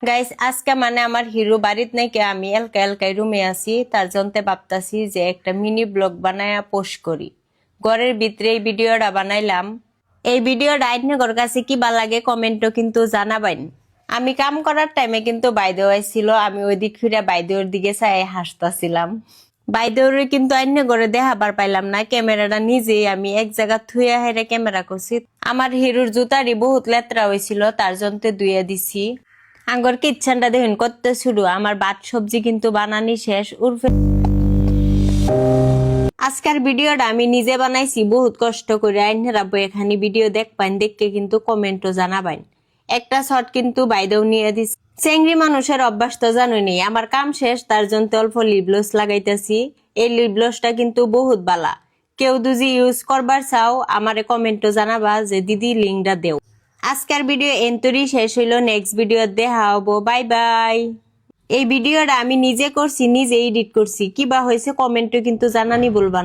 Guys আজকে মানে আমার হিরো বাড়িত নাকি আমি এলকা এলকাই রুমে আছি তার জন্যে ভাবতাছি যে একটা মিনি ব্লগ বানায়া পোস্ট করি। ঘরের ভিতরে এই ভিডিওটা বানাইলাম। এই ভিডিওটা আপনার কাছে কি ভালো লাগে কমেন্টও কিন্তু জানাবেন। আমি কাম করার টাইমে কিন্তু বাইদেও আইছিল, আমি ওই দিক ফিরে বাইদেওর দিকে চাই হাসতাছিলাম। বাইদেওর কিন্তু অন্য করে দেখাবার পাইলাম না, ক্যামেরাটা নিজেই আমি এক জায়গা থুয়ে হেরে ক্যামেরা করছি। আমার হিরোর জুতারি বহুত লেত্রা হয়েছিল, তার জন্য ধুয়ে দিছি। আঙ্গর কিচ্ছানটা দেখুন করতে শুরু, আমার ভাত সবজি কিন্তু বানানি শেষ। উর্ফে আজকের ভিডিওটা আমি নিজে বানাইছি বহুত কষ্ট করে। আইনেরা বই এখানে ভিডিও দেখবেন, দেখকে কিন্তু কমেন্টও জানাবেন। একটা শট কিন্তু বাইদেও নিয়ে দিছি। চেংড়ি মানুষের অভ্যাস তো জানুনি, আমার কাম শেষ তার জন্য অল্প লিপগ্লস লাগাইতেছি। এই লিপগ্লসটা কিন্তু বহুত বালা, কেউ যদি ইউজ করবার চাও আমারে কমেন্টও জানাবা যে দিদি লিঙ্কটা দেও। আজকের ভিডিও এন্তরি শেষ হইল, নেক্সট ভিডিও দেখা হবো। Bye bye. এই ভিডিওটা আমি নিজে করছি, নিজে এডিট করছি, কিবা হয়েছে কমেন্টে কিন্তু জানানি বলবা না।